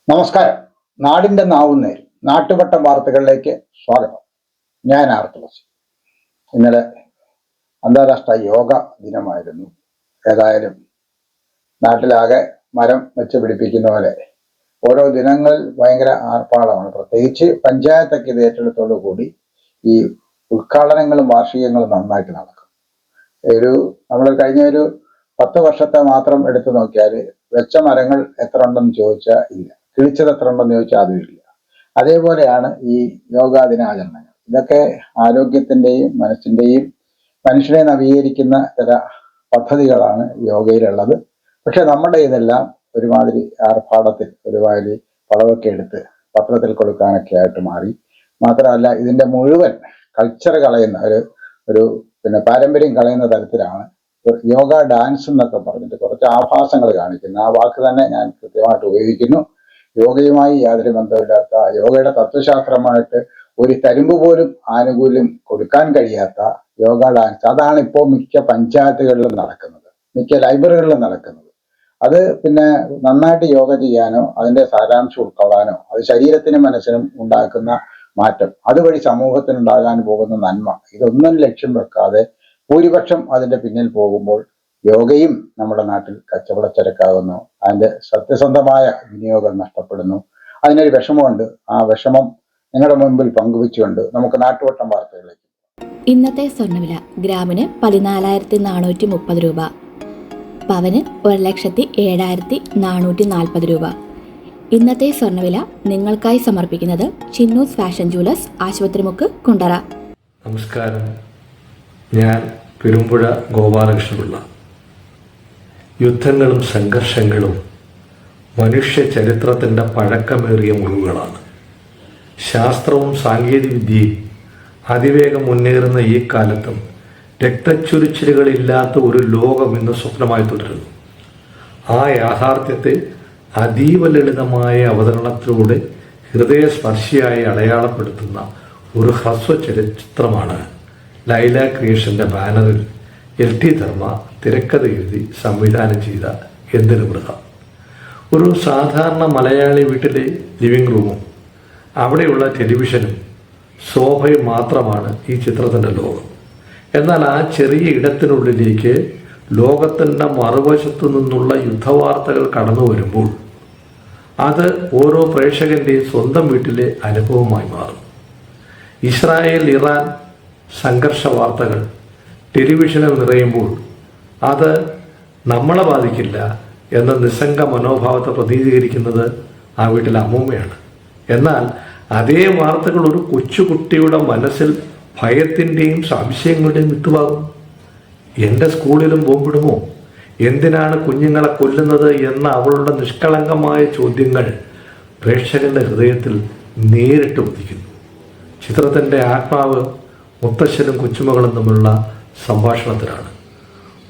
നമസ്കാരം. നാടിന്റെ നാവുന്നേൽ നാട്ടുവട്ടം വാർത്തകളിലേക്ക് സ്വാഗതം. ഞാൻ ആർത്തുളസി. ഇന്നലെ അന്താരാഷ്ട്ര യോഗ ദിനമായിരുന്നു. ഏതായാലും നാട്ടിലാകെ മരം വെച്ച് പിടിപ്പിക്കുന്ന പോലെ ഓരോ ദിനങ്ങളിൽ ഭയങ്കര ആർപ്പാടമാണ്. പ്രത്യേകിച്ച് പഞ്ചായത്തൊക്കെ ഇത് ഏറ്റെടുത്തോടു കൂടി ഈ ഉദ്ഘാടനങ്ങളും വാർഷികങ്ങളും നന്നായിട്ട് നടക്കും. നമ്മൾ കഴിഞ്ഞ ഒരു 10 വർഷത്തെ മാത്രം എടുത്തു നോക്കിയാൽ വെച്ച മരങ്ങൾ എത്ര ഉണ്ടെന്ന് ചോദിച്ചാൽ ഇല്ല, കിളിച്ചത് എത്ര ഉണ്ടെന്ന് ചോദിച്ചാൽ അതുമില്ല. അതേപോലെയാണ് ഈ യോഗാ ദിനാചരണങ്ങൾ. ഇതൊക്കെ ആരോഗ്യത്തിന്റെയും മനസ്സിന്റെയും മനുഷ്യനെ നവീകരിക്കുന്ന ചില പദ്ധതികളാണ് യോഗയിലുള്ളത്. പക്ഷെ നമ്മുടെ ഇതെല്ലാം ഒരുമാതിരി ആർഭാടത്തിൽ ഒരുമാതിരി പടവൊക്കെ എടുത്ത് പത്രത്തിൽ കൊടുക്കാനൊക്കെ ആയിട്ട് മാറി. മാത്രമല്ല, ഇതിന്റെ മുഴുവൻ കൾച്ചർ കളയുന്ന ഒരു പാരമ്പര്യം കളയുന്ന തരത്തിലാണ് യോഗ ഡാൻസ് എന്നൊക്കെ പറഞ്ഞിട്ട് കുറച്ച് ആഭാസങ്ങൾ കാണിക്കുന്ന ആ വാക്ക് തന്നെ ഞാൻ കൃത്യമായിട്ട് ഉപയോഗിക്കുന്നു. യോഗയുമായി യാതൊരു ബന്ധമില്ലാത്ത, യോഗയുടെ തത്വശാസ്ത്രമായിട്ട് ഒരു തരുമ്പ് പോലും ആനുകൂല്യം കൊടുക്കാൻ കഴിയാത്ത യോഗ ഡാൻസ്, അതാണ് ഇപ്പോൾ മിക്ക പഞ്ചായത്തുകളിലും നടക്കുന്നത്, മിക്ക ലൈബ്രറികളിലും നടക്കുന്നത്. അത് നന്നായിട്ട് യോഗ ചെയ്യാനോ അതിന്റെ സാരാംശം ഉൾക്കൊള്ളാനോ അത് ശരീരത്തിനും മനസ്സിനും ഉണ്ടാക്കുന്ന മാറ്റം, അതുവഴി സമൂഹത്തിനുണ്ടാകാൻ പോകുന്ന നന്മ, ഇതൊന്നും ലക്ഷ്യം വെക്കാതെ ഭൂരിപക്ഷം അതിന്റെ പിന്നിൽ പോകുമ്പോൾ യോഗയും നമ്മുടെ നാട്ടിൽ കച്ചവടച്ചരക്കാകുന്നു. അതിന്റെ സത്യസന്ധമായ വിനിയോഗം നഷ്ടപ്പെടുന്നു. അതിനൊരു വിഷമമുണ്ട്. ആ വിഷമം നിങ്ങളുടെ മുൻപിൽ പങ്കുവെച്ചുകൊണ്ട് നമുക്ക് നാട്ടുവട്ടം വാർത്തകളിലേക്ക്. ഇന്നത്തെ സ്വർണ്ണവില ഗ്രാമിന് 14,430 രൂപ, പവന് 1,07,440 രൂപ. ഇന്നത്തെ സ്വർണ്ണവില നിങ്ങൾക്കായി സമർപ്പിക്കുന്നത് ചിന്നൂസ് ഫാഷൻ ജുവലേഴ്സ്, ആശുപത്രിമുക്ക്, കുണ്ടറ. നമസ്കാരം. ഞാൻ പെരുമ്പുഴ ഗോപാലകൃഷ്ണപിള്ള. യുദ്ധങ്ങളും സംഘർഷങ്ങളും മനുഷ്യ ചരിത്രത്തിൻ്റെ പഴക്കമേറിയ മുറിവുകളാണ്. ശാസ്ത്രവും സാങ്കേതികവിദ്യയും അതിവേഗം മുന്നേറുന്ന ഈ കാലത്തും രക്തച്ചൊരിച്ചിലുകളില്ലാത്ത ഒരു ലോകം ഇന്ന് സ്വപ്നമായി തുടരുന്നു. ആ യാഥാർത്ഥ്യത്തെ അതീവ ലളിതമായ അവതരണത്തിലൂടെ ഹൃദയസ്പർശിയായി അടയാളപ്പെടുത്തുന്ന ഒരു ഹ്രസ്വ ചരിത്രമാണ് ലൈല ക്രിയേഷന്റെ ബാനറിൽ LT ധർമ്മ തിരക്കഥ എഴുതി സംവിധാനം ചെയ്ത എന്തൊരു മൃഗം. ഒരു സാധാരണ മലയാളി വീട്ടിലെ ലിവിംഗ് റൂമും അവിടെയുള്ള ടെലിവിഷനും സോഫയും മാത്രമാണ് ഈ ചിത്രത്തിൻ്റെ ലോകം. എന്നാൽ ആ ചെറിയ ഇടത്തിനുള്ളിലേക്ക് ലോകത്തിൻ്റെ മറുവശത്തു നിന്നുള്ള യുദ്ധവാർത്തകൾ കടന്നു വരുമ്പോൾ അത് ഓരോ പ്രേക്ഷകൻ്റെയും സ്വന്തം വീട്ടിലെ അനുഭവമായി മാറും. ഇസ്രായേൽ ഇറാൻ സംഘർഷ വാർത്തകൾ ടെലിവിഷനിൽ നിറയുമ്പോൾ അത് നമ്മളെ ബാധിക്കില്ല എന്ന നിസ്സംഗ മനോഭാവത്തെ പ്രതിനിധീകരിക്കുന്നത് ആ വീട്ടിലെ അമ്മൂമ്മയാണ്. എന്നാൽ അതേ വാർത്തകൾ ഒരു കൊച്ചുകുട്ടിയുടെ മനസ്സിൽ ഭയത്തിൻ്റെയും സംശയങ്ങളുടെയും വിത്തുവാകും. എൻ്റെ സ്കൂളിലും ബോംബിടുമോ, എന്തിനാണ് കുഞ്ഞുങ്ങളെ കൊല്ലുന്നത് എന്ന അവളുടെ നിഷ്കളങ്കമായ ചോദ്യങ്ങൾ പ്രേക്ഷകന്റെ ഹൃദയത്തിൽ നേരിട്ട് ഉദിക്കുന്നു. ചിത്രത്തിൻ്റെ ആത്മാവ് മുത്തശ്ശനും കൊച്ചുമകളും തമ്മിലുള്ള സംഭാഷണത്തിലാണ്.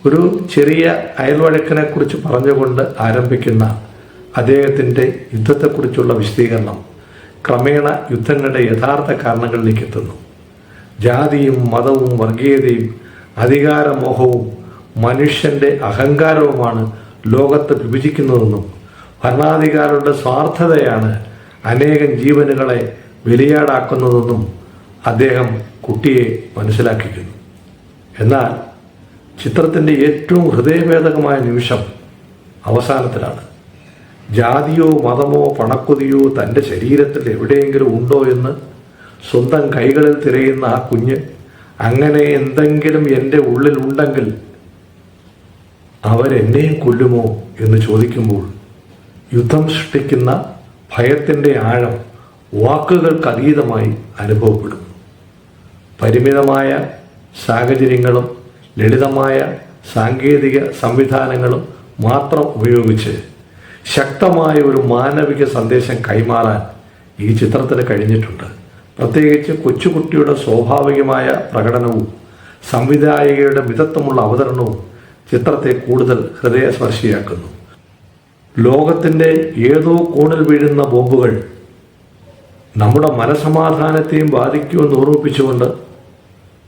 ഒരു ചെറിയ അയൽവഴക്കിനെ കുറിച്ച് പറഞ്ഞുകൊണ്ട് ആരംഭിക്കുന്ന അദ്ദേഹത്തിൻ്റെ യുദ്ധത്തെക്കുറിച്ചുള്ള വിശദീകരണം ക്രമേണ യുദ്ധങ്ങളുടെ യഥാർത്ഥ കാരണങ്ങളിലേക്ക് എത്തുന്നു. ജാതിയും മതവും വർഗീയതയും അധികാരമോഹവും മനുഷ്യൻ്റെ അഹങ്കാരവുമാണ് ലോകത്തെ വിഭജിക്കുന്നതെന്നും ഭരണാധികാരികളുടെ സ്വാർത്ഥതയാണ് അനേകം ജീവനുകളെ ബലിയാടാക്കുന്നതെന്നും അദ്ദേഹം കുട്ടിയെ മനസ്സിലാക്കിക്കുന്നു. എന്നാൽ ചിത്രത്തിൻ്റെ ഏറ്റവും ഹൃദയഭേദകമായ നിമിഷം അവസാനത്തിലാണ്. ജാതിയോ മതമോ പണക്കൊതിയോ തൻ്റെ ശരീരത്തിൽ എവിടെയെങ്കിലും ഉണ്ടോ എന്ന് സ്വന്തം കൈകളിൽ തിരയുന്ന ആ കുഞ്ഞ്, അങ്ങനെ എന്തെങ്കിലും എൻ്റെ ഉള്ളിലുണ്ടെങ്കിൽ അവരെന്നെയും കൊല്ലുമോ എന്ന് ചോദിക്കുമ്പോൾ യുദ്ധം സൃഷ്ടിക്കുന്ന ഭയത്തിൻ്റെ ആഴം വാക്കുകൾക്കതീതമായി അനുഭവപ്പെടുന്നു. പരിമിതമായ സാഹചര്യങ്ങളും ലളിതമായ സാങ്കേതിക സംവിധാനങ്ങളും മാത്രം ഉപയോഗിച്ച് ശക്തമായ ഒരു മാനവിക സന്ദേശം കൈമാറാൻ ഈ ചിത്രത്തിന് കഴിഞ്ഞിട്ടുണ്ട്. പ്രത്യേകിച്ച് കൊച്ചുകുട്ടിയുടെ സ്വാഭാവികമായ പ്രകടനവും സംവിധായകയുടെ മിതത്വമുള്ള അവതരണവും ചിത്രത്തെ കൂടുതൽ ഹൃദയസ്പർശിയാക്കുന്നു. ലോകത്തിൻ്റെ ഏതോ കോണിൽ വീഴുന്ന ബോംബുകൾ നമ്മുടെ മനസമാധാനത്തെയും ബാധിക്കുമെന്ന് ഓർമ്മിപ്പിച്ചുകൊണ്ട്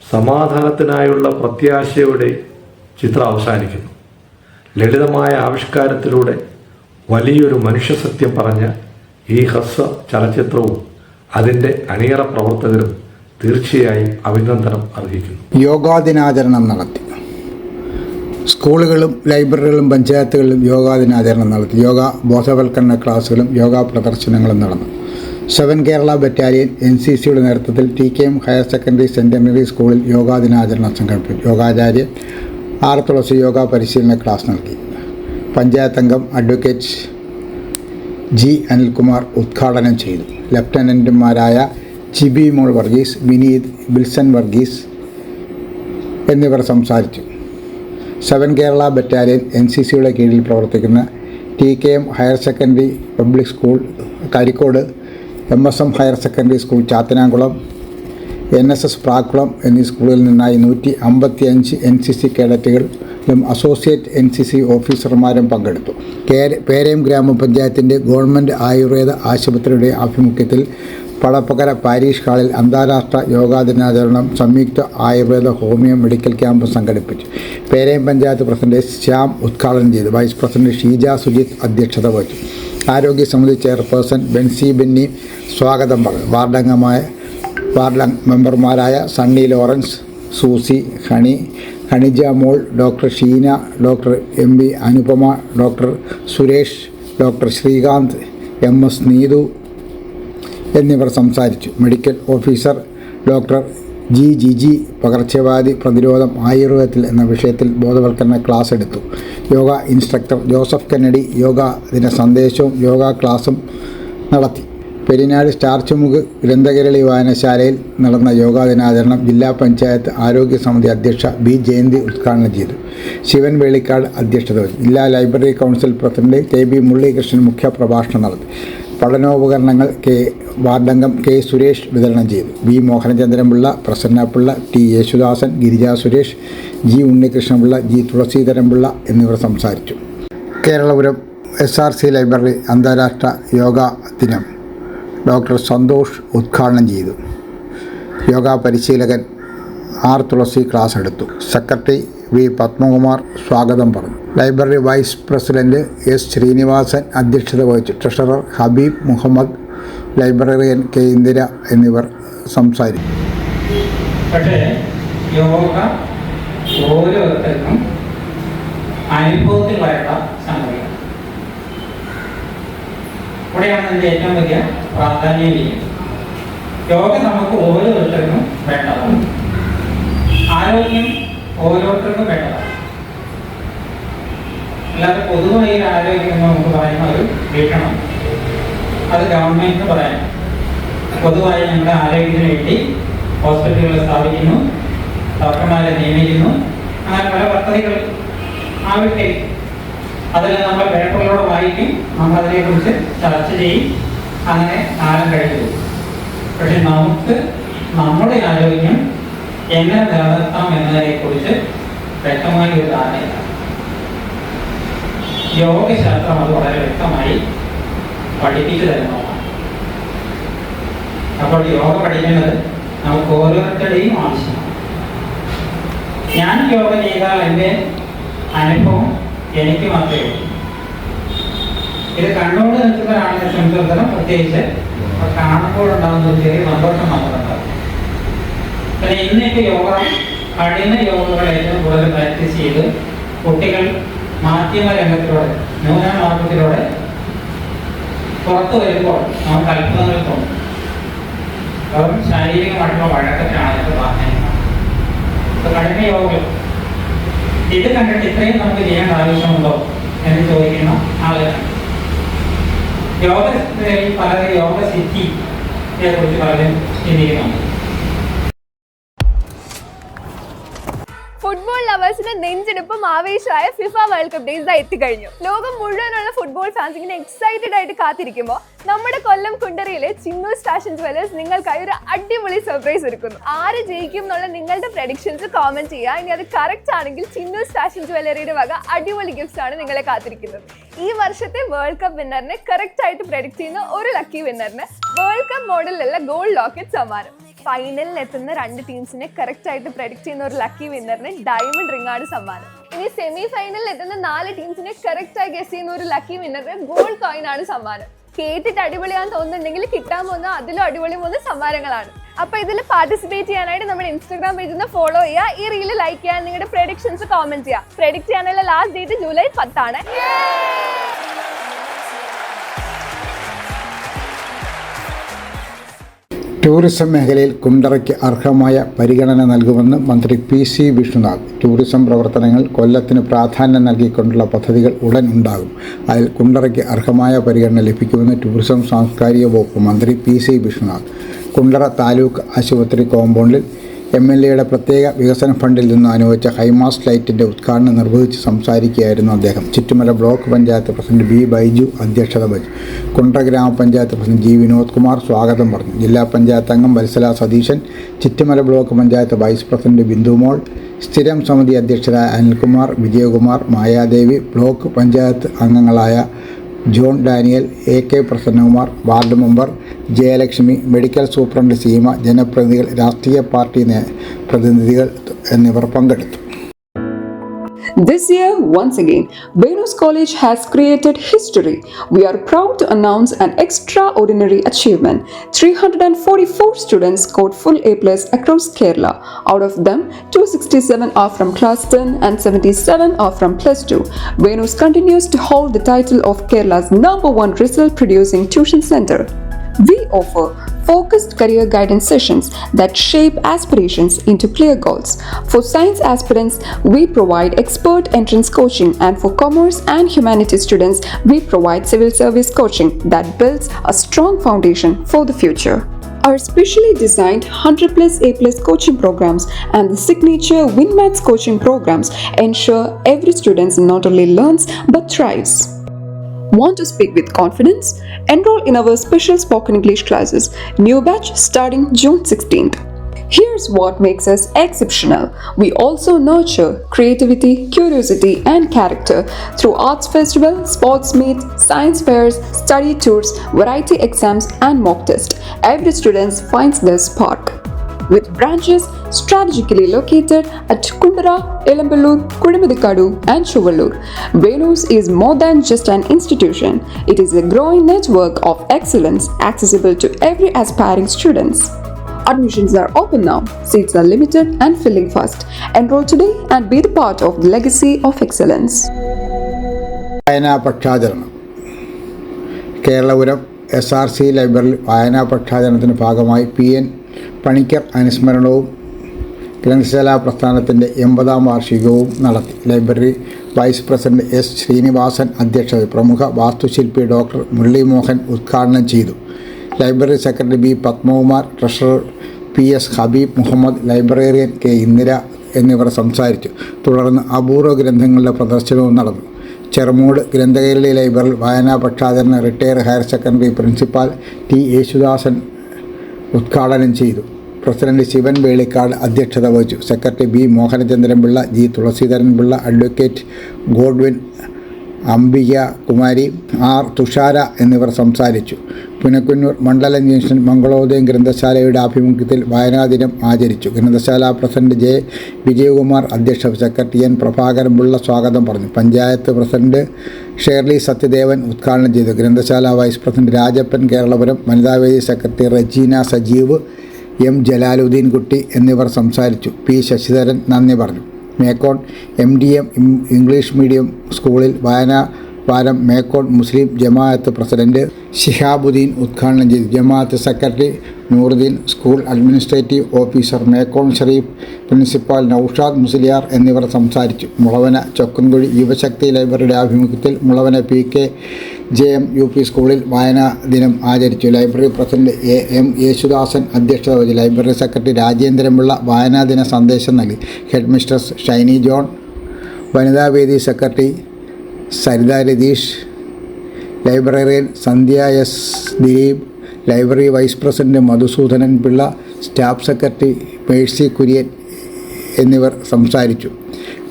സമാധാനത്തിനായുള്ള പ്രത്യാശയോടെ ചിത്രം അവസാനിക്കുന്നു. ലളിതമായ ആവിഷ്കാരത്തിലൂടെ വലിയൊരു മനുഷ്യസത്യം പറഞ്ഞ ഈ ഹ്രസ്വ ചലച്ചിത്രവും അതിൻ്റെ അണിയറ പ്രവർത്തകരും തീർച്ചയായും അഭിനന്ദനം അർഹിക്കുന്നു. യോഗാ ദിനാചരണം നടത്തി. സ്കൂളുകളും ലൈബ്രറികളും പഞ്ചായത്തുകളിലും യോഗാ ദിനാചരണം നടത്തി. യോഗ ബോധവൽക്കരണ ക്ലാസുകളും യോഗാ പ്രദർശനങ്ങളും നടന്നു. 7 കേരള ബറ്റാലിയൻ NCCയുടെ നേതൃത്വത്തിൽ TKM ഹയർ സെക്കൻഡറി സെൻറ്റനറി സ്കൂളിൽ യോഗാ ദിനാചരണം സംഘടിപ്പിച്ചു. യോഗാചാര്യൻ ആർ തുളസി യോഗ പരിശീലന ക്ലാസ് നൽകി. പഞ്ചായത്ത് അംഗം അഡ്വക്കേറ്റ് G അനിൽകുമാർ ഉദ്ഘാടനം ചെയ്തു. ലഫ്റ്റനൻറ്റുമാരായ ജിബി മോൾ വർഗീസ്, വിനീത്, വിൽസൺ വർഗീസ് എന്നിവർ സംസാരിച്ചു. 7 കേരള ബറ്റാലിയൻ NCCയുടെ കീഴിൽ പ്രവർത്തിക്കുന്ന TKM higher secondary public school Karicode, MSM higher secondary school Chathannamkulam, NSS Prakkulam എന്നീ സ്കൂളുകളിൽ നിന്നായി 155 NCC കേഡറ്റുകളും അസോസിയേറ്റ് NCC ഓഫീസർമാരും പങ്കെടുത്തു. പേരയം ഗ്രാമപഞ്ചായത്തിൻ്റെ ഗവൺമെൻറ് ആയുർവേദ ആശുപത്രിയുടെ ആഭിമുഖ്യത്തിൽ പടപ്പകര പാരീഷ് ഹാളിൽ അന്താരാഷ്ട്ര യോഗാ ദിനാചരണം സംയുക്ത ആയുർവേദ ഹോമിയോ മെഡിക്കൽ ക്യാമ്പ് സംഘടിപ്പിച്ചു. പേരയം പഞ്ചായത്ത് പ്രസിഡന്റ് ശ്യാം ഉദ്ഘാടനം ചെയ്തു. വൈസ് പ്രസിഡന്റ് ഷീജ സുജിത്ത് അധ്യക്ഷത വഹിച്ചു. ആരോഗ്യ സമിതി ചെയർപേഴ്സൺ ബെൻസി ബെന്നി സ്വാഗതം പറഞ്ഞു. വാർഡ് മെമ്പർമാരായ Sunny Lawrence, Susie, Khanija Mol, doctor Sheena, doctor MB Anupama, doctor Suresh, doctor Sreekanth, MS Neethu എന്നിവർ സംസാരിച്ചു. മെഡിക്കൽ ഓഫീസർ ഡോക്ടർ ജിജി പകർച്ചവ്യാധി പ്രതിരോധം ആയുർവേദത്തിൽ എന്ന വിഷയത്തിൽ ബോധവൽക്കരണ ക്ലാസ് എടുത്തു. Yoga instructor Joseph Kennedy yoga ദിന സന്ദേശവും യോഗ ക്ലാസും നടത്തി. പെരിനാട് സ്റ്റാർ ചുമുക് ഗ്രന്ഥകേരളി വായനശാലയിൽ നടന്ന യോഗാ ദിനാചരണം ജില്ലാ പഞ്ചായത്ത് ആരോഗ്യ സമിതി അധ്യക്ഷ B ജയന്തി ഉദ്ഘാടനം ചെയ്തു. ശിവൻ വേളിക്കാട് അധ്യക്ഷത വഹിച്ചു. ജില്ലാ library council president KB Muralikrishnan മുഖ്യപ്രഭാഷണം നടത്തി. പഠനോപകരണങ്ങൾ വാർഡംഗം K സുരേഷ് വിതരണം ചെയ്തു. V Mohanachandranpillai, പ്രസന്നപിള്ള, T Yesudasan, Girija Suresh, G Unnikrishna Pillai, G Thulaseedharanpillai എന്നിവർ സംസാരിച്ചു. കേരളപുരം SRC ലൈബ്രറി അന്താരാഷ്ട്ര യോഗാ ദിനം ഡോക്ടർ സന്തോഷ് ഉദ്ഘാടനം ചെയ്തു. യോഗാ പരിശീലകൻ R തുളസി ക്ലാസ് എടുത്തു. സെക്രട്ടറി V പത്മകുമാർ സ്വാഗതം പറഞ്ഞു. Library vice president S Srinivasan അധ്യക്ഷത വഹിച്ചു. Treasurer Habeeb Muhammad, librarian K Indira എന്നിവർ സംസാരിച്ചു. പക്ഷേ യോഗ ഓരോരുത്തർക്കും അനുഭവത്തിൽ വരേണ്ട സംഗതിയാണ്. ഇവിടെയാണ് അതിൻ്റെ ഏറ്റവും വലിയ പ്രാധാന്യം ചെയ്യുന്നത്. യോഗ നമുക്ക് ഓരോരുത്തർക്കും വേണ്ടതാണ്. ആരോഗ്യം ഓരോരുത്തർക്കും വേണ്ടതാണ്. അല്ലാതെ പൊതുവായി ആരോഗ്യം എന്ന് നമുക്ക് പറയുന്ന ഒരു വീക്ഷണം അത് ഗവൺമെന്റിന് പറയാം. പൊതുവായി ഞങ്ങളുടെ ആരോഗ്യത്തിന് വേണ്ടി ഹോസ്പിറ്റലുകൾ സ്ഥാപിക്കുന്നു, ഡോക്ടർമാരെ നിയമിക്കുന്നു, അങ്ങനെ പല പദ്ധതികൾ ആവിഷ്കരിക്കും. അതിൽ നമ്മൾ പേപ്പറിലൂടെ വായിക്കും, നമ്മൾ അതിനെക്കുറിച്ച് ചർച്ച ചെയ്യും, അങ്ങനെ കാലം കഴിഞ്ഞു. പക്ഷെ നമുക്ക് നമ്മുടെ ആരോഗ്യം എങ്ങനെ നിലനിർത്താം എന്നതിനെക്കുറിച്ച് വ്യക്തമായ ഒരു ധാരണയില്ല. യോഗശാസ്ത്രം അത് വളരെ വ്യക്തമായി പഠിപ്പിച്ചു തരുന്നതാണ്. അപ്പോൾ യോഗ പഠിക്കേണ്ടത് നമുക്ക് ഓരോരുത്തരുടെയും ആവശ്യമാണ്. ഞാൻ യോഗ ചെയ്താൽ എൻ്റെ അനുഭവം എനിക്ക് മാത്രമേ ഉള്ളൂ. ഇത് കണ്ടുകൊണ്ട് നിൽക്കുന്ന ഒരാളിനെ സംബന്ധിച്ചിടത്തോളം പ്രത്യേകിച്ച് കാണുമ്പോഴുണ്ടാകുന്ന ഒരു ചെറിയ സന്തോഷം മാത്രമുണ്ടാകും. പിന്നെ ഇന്നൊക്കെ കഠിന യോഗകൾ ഏറ്റവും കൂടുതൽ പ്രാക്ടീസ് ചെയ്ത് കുട്ടികൾ മാധ്യമ രംഗത്തിലൂടെ ന്യൂനമാർഗത്തിലൂടെ പുറത്തു വരുമ്പോൾ നമുക്ക് അത്ഭുതങ്ങൾ തോന്നും. അതും ശാരീരികമായിട്ടുള്ള വഴക്കത്തിനാണ് അതിൻ്റെ പ്രാധാന്യം. കഠിന യോഗകൾ ഇത് കണ്ടിട്ട് ഇത്രയും നമുക്ക് ചെയ്യേണ്ട ആവശ്യമുണ്ടോ എന്ന് ചോദിക്കുന്ന ആളുകളാണ്. യോഗയിൽ പലരും യോഗസിദ്ധിയെ കുറിച്ച് പലരും ചിന്തിക്കുന്നുണ്ട്. ഫുട്ബോൾ ലവേഴ്സിന്റെ നെഞ്ചെടുപ്പും ആവേശമായ ഫിഫ വേൾഡ് കപ്പ് ഡേയ്സ് എത്തിക്കഴിഞ്ഞു. ലോകം മുഴുവനുള്ള ഫുട്ബോൾ ഫാൻസ് ഇങ്ങനെ എക്സൈറ്റഡ് ആയിട്ട് കാത്തിരിക്കുമ്പോൾ നമ്മുടെ കൊല്ലം കുണ്ടറയിലെ ചിന്നൂസ് ഫാഷൻ ജുവലേഴ്സ് നിങ്ങൾക്കായി ഒരു അടിപൊളി സർപ്രൈസ് ഒരുക്കുന്നു. ആര് ജയിക്കും എന്നുള്ള നിങ്ങളുടെ പ്രഡിക്ഷൻസ് കോമെന്റ് ചെയ്യുക. ഇനി അത് കറക്റ്റ് ആണെങ്കിൽ ചിന്നൂസ് ഫാഷൻ ജുവലറിയുടെ വക അടിപൊളി ഗിഫ്റ്റ്സ് ആണ് നിങ്ങളെ കാത്തിരിക്കുന്നത്. ഈ വർഷത്തെ വേൾഡ് കപ്പ് വിന്നറിനെ കറക്റ്റ് ആയിട്ട് പ്രഡിക്ട് ചെയ്യുന്ന ഒരു ലക്കി വിന്നറിന് വേൾഡ് കപ്പ് മോഡലിലുള്ള ഗോൾഡ് ലോക്കറ്റ് സമ്മാനം. ഫൈനലിൽ എത്തുന്ന 2 ടീംസിനെ കറക്റ്റ് ആയിട്ട് പ്രഡിക്ട് ചെയ്യുന്ന ഒരു ലക്കി വിന്നറിന് ഡയമണ്ട് റിംഗ് ആണ് സമ്മാനം. ഇനി സെമി ഫൈനലിൽ എത്തുന്ന 4 ടീംസിനെ കറക്റ്റ് ആയി ഗസ് ചെയ്യുന്ന ഒരു ലക്കി വിന്നറിന് ഗോൾഡ് കോയിൻ ആണ് സമ്മാനം. കേട്ടിട്ട് അടിപൊളിയാന്ന് തോന്നുന്നുണ്ടെങ്കിൽ കിട്ടാൻ പോകുന്ന അതിലും അടിപൊളി 3 സമ്മാനങ്ങളാണ്. അപ്പൊ ഇതിൽ പാർട്ടിസിപ്പേറ്റ് ചെയ്യാനായിട്ട് നമ്മുടെ ഇൻസ്റ്റാഗ്രാം പേജിൽ നിന്ന് ഫോളോ ചെയ്യുക, ഈ റീല് ലൈക്ക് ചെയ്യുക, നിങ്ങളുടെ പ്രഡിക്ഷൻസ് കമന്റ് ചെയ്യുക. പ്രെഡിക്റ്റ് ചെയ്യാനുള്ള ലാസ്റ്റ് ഡേറ്റ് ജൂലൈ 10 ആണ്. ടൂറിസം മേഖലയിൽ കുണ്ടറയ്ക്ക് അർഹമായ പരിഗണന നൽകുമെന്ന് മന്ത്രി PC വിഷ്ണുനാഥ്. ടൂറിസം പ്രവർത്തനങ്ങൾ കൊല്ലത്തിന് പ്രാധാന്യം നൽകിക്കൊണ്ടുള്ള പദ്ധതികൾ ഉടൻ ഉണ്ടാകും. അതിൽ കുണ്ടറയ്ക്ക് അർഹമായ പരിഗണന ലഭിക്കുമെന്ന് ടൂറിസം സാംസ്കാരിക വകുപ്പ് മന്ത്രി PC വിഷ്ണുനാഥ് കുണ്ടറ താലൂക്ക് ആശുപത്രി കോമ്പൗണ്ടിൽ MLAയുടെ പ്രത്യേക വികസന ഫണ്ടിൽ നിന്ന് അനുവദിച്ച ഹൈമാസ്റ്റ് ലൈറ്റിൻ്റെ ഉദ്ഘാടനം നിർവഹിച്ച് സംസാരിക്കുകയായിരുന്നു അദ്ദേഹം. Chittumala block panchayat president B Baiju അധ്യക്ഷത വഹിച്ചു. കുണ്ടറ ഗ്രാമപഞ്ചായത്ത് പ്രസിഡന്റ് G വിനോദ് കുമാർ സ്വാഗതം പറഞ്ഞു. ജില്ലാ പഞ്ചായത്ത് അംഗം Vatsala Satheesan, Chittumala block panchayat vice president Bindumol, സ്ഥിരം സമിതി അധ്യക്ഷരായ അനിൽകുമാർ, വിജയകുമാർ, മായാദേവി, ബ്ലോക്ക് പഞ്ചായത്ത് അംഗങ്ങളായ John Daniel, AK Prasannakumar, ward member Jayalakshmi, medical superintendent Seema, ജനപ്രതിനിധികൾ, രാഷ്ട്രീയ പാർട്ടി പ്രതിനിധികൾ എന്നിവർ പങ്കെടുത്തു. This year, once again, Venus College has created history. We are proud to announce an extraordinary achievement. 344 students scored full A+ across Kerala. Out of them, 267 are from Class 10 and 77 are from Plus 2. Venus continues to hold the title of Kerala's #1 result-producing tuition center. We offer focused career guidance sessions that shape aspirations into clear goals. For science aspirants, we provide expert entrance coaching, and for commerce and humanities students, we provide civil service coaching that builds a strong foundation for the future. Our specially designed 100+ A+ coaching programs and the signature WinMaths coaching programs ensure every student not only learns but thrives. Want to speak with confidence? Enroll in our special spoken English classes. New batch starting June 16th. Here's what makes us exceptional. We also nurture creativity, curiosity, and character through arts festival, sports meet, science fairs, study tours, variety exams, and mock tests. Every student finds their spark. With branches strategically located at Kundara, Elamballur, Kudimuthikadu, and Chuvallur, Venus is more than just an institution. It is a growing network of excellence accessible to every aspiring students. Admissions are open now. Seats are limited and filling fast. Enroll today and be the part of the legacy of excellence. വായനാ പക്ഷാചരണം. Keralapuram SRC ലൈബ്രറിയിൽ വായനാ പക്ഷാചരണത്തിൻ്റെ ഭാഗമായി PN Panicker അനുസ്മരണവും ഗ്രന്ഥശാലാ പ്രസ്ഥാനത്തിൻ്റെ 80ാം വാർഷികവും നടത്തി. Library vice president S Srinivasan അധ്യക്ഷത, പ്രമുഖ വാസ്തുശില്പി ഡോക്ടർ മുരളീമോഹൻ ഉദ്ഘാടനം ചെയ്തു. Library secretary B Padmakumar, treasurer PS Habeeb Muhammad, librarian K Indira എന്നിവർ സംസാരിച്ചു. തുടർന്ന് അപൂർവ ഗ്രന്ഥങ്ങളുടെ പ്രദർശനവും നടന്നു. ചെറുമൂട് ഗ്രന്ഥകേരളി ലൈബ്രറിയിൽ വായനാ പക്ഷാചരണ retired higher secondary principal T Yesudasan ഉദ്ഘാടനം ചെയ്തു. പ്രസിഡന്റ് ശിവൻ വേളിക്കാട് അധ്യക്ഷത വഹിച്ചു. Secretary B Mohanachandran Pillai, G Thulaseedharan Pillai, advocate Godwin, Ambika Kumari, R Thushara എന്നിവർ സംസാരിച്ചു. പുനക്കുന്നൂർ മണ്ഡലം ജംഗ്ഷൻ മംഗളോദയം ഗ്രന്ഥശാലയുടെ ആഭിമുഖ്യത്തിൽ വായനാദിനം ആചരിച്ചു. ഗ്രന്ഥശാല പ്രസിഡന്റ് J വിജയകുമാർ അധ്യക്ഷത, സെക്രട്ടറി N പ്രഭാകരൻ പിള്ള സ്വാഗതം പറഞ്ഞു. പഞ്ചായത്ത് പ്രസിഡന്റ് ഷേർലി സത്യദേവൻ ഉദ്ഘാടനം ചെയ്തു. ഗ്രന്ഥശാല വൈസ് പ്രസിഡന്റ് രാജപ്പൻ കേരളപുരം, വനിതാവേദി സെക്രട്ടറി റജീന സജീവ്, M ജലാലുദ്ദീൻ കുട്ടി എന്നിവർ സംസാരിച്ചു. P ശശിധരൻ നന്ദി പറഞ്ഞു. മേക്കോൺ MDM ഇംഗ്ലീഷ് മീഡിയം സ്കൂളിൽ വായനാ വാരം മേക്കോൺ മുസ്ലിം ജമാഅത്ത് പ്രസിഡന്റ് ശിഹാബുദ്ദീൻ ഉദ്ഘാടനം ചെയ്തു. ജമാഅത്ത് secretary Nooruddin, school administrative officer Makkon Shareef, principal Noushad Musliyar എന്നിവർ സംസാരിച്ചു. മുളവന ചൊക്കൻകുഴി യുവശക്തി ലൈബ്രറിയുടെ ആഭിമുഖ്യത്തിൽ മുളവന PKJM UP സ്കൂളിൽ വായനാ ദിനം ആചരിച്ചു. ലൈബ്രറി പ്രസിഡന്റ് M യേശുദാസൻ അധ്യക്ഷത വഹിച്ചു. ലൈബ്രറി സെക്രട്ടറി രാജേന്ദ്രൻപിള്ള വായനാ ദിന സന്ദേശം നൽകി. ഹെഡ് മിസ്ട്രസ് ഷൈനി ജോൺ, വനിതാവേദി secretary Saritha Ratheesh, librarian Sandhya S Dileep, library vice president Madhusoodanan Pillai, staff secretary Mercy Kurian എന്നിവർ സംസാരിച്ചു.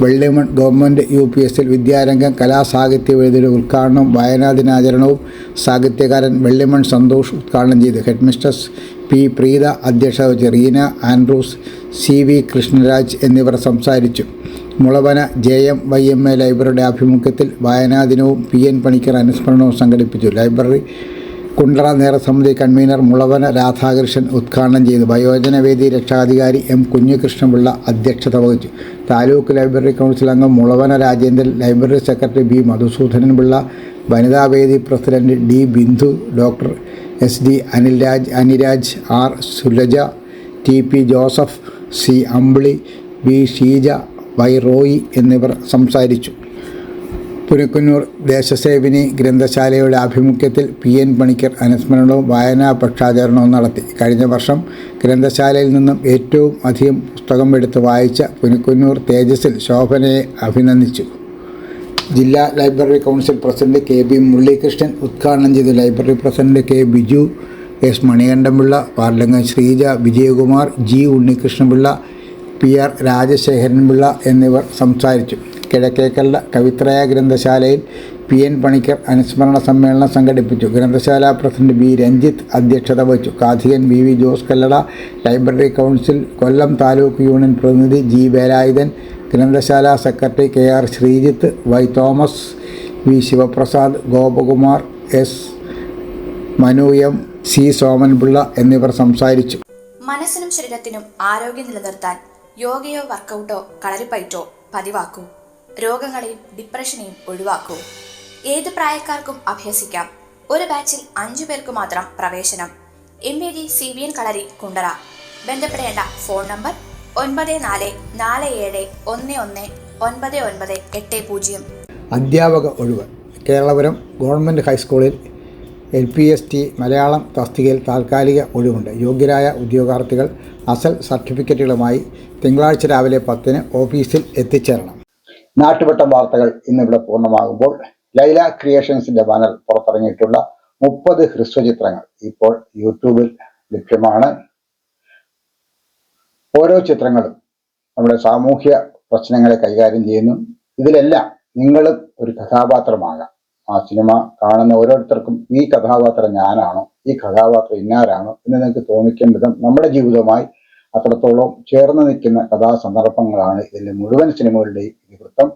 വെള്ളിമൺ ഗവൺമെൻറ് UPS വിദ്യാരംഗം കലാസാഹിത്യ വേദിയുടെ ഉദ്ഘാടനവും വായനാ ദിനാചരണവും സാഹിത്യകാരൻ വെള്ളിമൺ സന്തോഷ് ഉദ്ഘാടനം ചെയ്തു. ഹെഡ് മിസ്ട്രസ് P പ്രീത അധ്യക്ഷത വഹിച്ചു. റീന ആൻഡ്രൂസ്, CV കൃഷ്ണരാജ് എന്നിവർ സംസാരിച്ചു. മുളവന JMYMA ലൈബ്രറിയുടെ ആഭിമുഖ്യത്തിൽ വായനാ ദിനവും PN പണിക്കർ അനുസ്മരണവും സംഘടിപ്പിച്ചു. ലൈബ്രറി കുണ്ടറ നേതൃസമിതി കൺവീനർ മുളവന രാധാകൃഷ്ണൻ ഉദ്ഘാടനം ചെയ്തു. വയോജനവേദി രക്ഷാധികാരി എം കുഞ്ഞികൃഷ്ണപിള്ള അധ്യക്ഷത വഹിച്ചു. താലൂക്ക് ലൈബ്രറി കൗൺസിൽ അംഗം Mulavana Rajendran, library secretary B Madhusoodanan Pillai, വനിതാവേദി president D Bindu, doctor S D Aniraj, R Sulaja, T P Joseph, C Ambili, B Sheeja, Y Roy എന്നിവർ സംസാരിച്ചു. പുനക്കുന്നൂർ ദേശസേവിനി ഗ്രന്ഥശാലയുടെ ആഭിമുഖ്യത്തിൽ PN പണിക്കർ അനുസ്മരണവും വായനാ പക്ഷാചരണവും നടത്തി. കഴിഞ്ഞ വർഷം ഗ്രന്ഥശാലയിൽ നിന്നും ഏറ്റവും അധികം പുസ്തകം എടുത്ത് വായിച്ച പുനക്കുന്നൂർ തേജസ്സിൽ ശോഭനയെ അഭിനന്ദിച്ചു. ജില്ലാ library council president KB Muralikrishnan ഉദ്ഘാടനം ചെയ്തു. Library president K Biju, S Manikandanpillai, Parlanga Sreeja, Vijayakumar, G Unnikrishnapillai, PR Rajasekharanpillai എന്നിവർ സംസാരിച്ചു. കിഴക്കേക്കല്ല കവിത്രയ ഗ്രന്ഥശാലയിൽ PN പണിക്കർ അനുസ്മരണ സമ്മേളനം സംഘടിപ്പിച്ചു. ഗ്രന്ഥശാല പ്രസിഡന്റ് B രഞ്ജിത്ത് അധ്യക്ഷത വഹിച്ചു. കാഥികൻ VV Jose Kallada, library council Kollam taluk union പ്രതിനിധി G വേലായുധൻ, ഗ്രന്ഥശാല secretary KR Sreejith, Y Thomas, V Sivaprasad, Gopakumar, S Manu M, C Somanpillai എന്നിവർ സംസാരിച്ചു. മനസ്സിനും ശരീരത്തിനും ആരോഗ്യം നിലനിർത്താൻ യോഗയോ വർക്കൗട്ടോ കളരിപ്പയറ്റോ പതിവാക്കൂ. രോഗങ്ങളെയും ഡിപ്രഷനെയും ഒഴിവാക്കൂ. ഏത് പ്രായക്കാർക്കും അഭ്യസിക്കാം. ഒരു ബാച്ചിൽ 5 പേർക്ക് മാത്രം പ്രവേശനം. MAD CVN കളരി കുണ്ടറ. ബന്ധപ്പെടേണ്ട ഫോൺ നമ്പർ 9447119980. അധ്യാപക ഒഴിവ്. കേരളപുരം ഗവൺമെൻറ് ഹൈസ്കൂളിൽ LPST മലയാളം തസ്തികയിൽ താൽക്കാലിക ഒഴിവുണ്ട്. യോഗ്യരായ ഉദ്യോഗാർത്ഥികൾ അസൽ സർട്ടിഫിക്കറ്റുകളുമായി തിങ്കളാഴ്ച രാവിലെ 10-ന് ഓഫീസിൽ എത്തിച്ചേരണം. നാട്ടുവട്ടം വാർത്തകൾ ഇന്നിവിടെ പൂർണ്ണമാകുമ്പോൾ ലൈല ക്രിയേഷൻസിന്റെ ബാനർ പുറത്തിറങ്ങിയിട്ടുള്ള 30 ഹ്രസ്വചിത്രങ്ങൾ ഇപ്പോൾ യൂട്യൂബിൽ ലഭ്യമാണ്. ഓരോ ചിത്രങ്ങളും നമ്മുടെ സാമൂഹ്യ പ്രശ്നങ്ങളെ കൈകാര്യം ചെയ്യുന്നു. ഇതിലെല്ലാം നിങ്ങളും ഒരു കഥാപാത്രമാകാം. ആ സിനിമ കാണുന്ന ഓരോരുത്തർക്കും ഈ കഥാപാത്രം ഞാനാണോ, ഈ കഥാപാത്രം ഇന്നാരാണോ എന്ന് നിങ്ങൾക്ക് തോന്നിക്കും വിധം നമ്മുടെ ജീവിതവുമായി അത്രത്തോളം ചേർന്ന് നിൽക്കുന്ന കഥാസന്ദർഭങ്ങളാണ് ഇതിലെ മുഴുവൻ സിനിമകളുടെയും ഇതിവൃത്തം.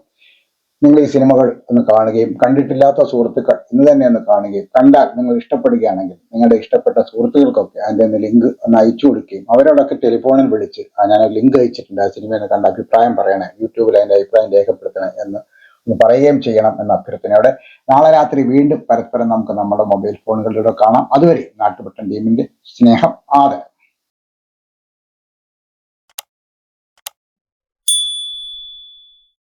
നിങ്ങൾ ഈ സിനിമകൾ ഒന്ന് കാണുകയും കണ്ടിട്ടില്ലാത്ത സുഹൃത്തുക്കൾ ഇന്ന് തന്നെ ഒന്ന് കാണുകയും കണ്ടാൽ നിങ്ങൾ ഇഷ്ടപ്പെടുകയാണെങ്കിൽ നിങ്ങളുടെ ഇഷ്ടപ്പെട്ട സുഹൃത്തുക്കൾക്കൊക്കെ അതിൻ്റെ ലിങ്ക് ഒന്ന് അയച്ചു കൊടുക്കുകയും അവരോടൊക്കെ ടെലിഫോണിൽ വിളിച്ച് ഞാനൊരു ലിങ്ക് അയച്ചിട്ടുണ്ട്, ആ സിനിമയെന്ന് കണ്ട അഭിപ്രായം പറയണേ, യൂട്യൂബിൽ അതിൻ്റെ അഭിപ്രായം രേഖപ്പെടുത്തണേ എന്ന് ഒന്ന് പറയുകയും ചെയ്യണം എന്ന അഭ്യർത്ഥനയോടെ നാളെ രാത്രി വീണ്ടും പരസ്പരം നമുക്ക് നമ്മുടെ മൊബൈൽ ഫോണുകളിലൂടെ കാണാം. അതുവരെ നാട്ടുപട്ടം ടീമിന്റെ സ്നേഹം, ആദരം.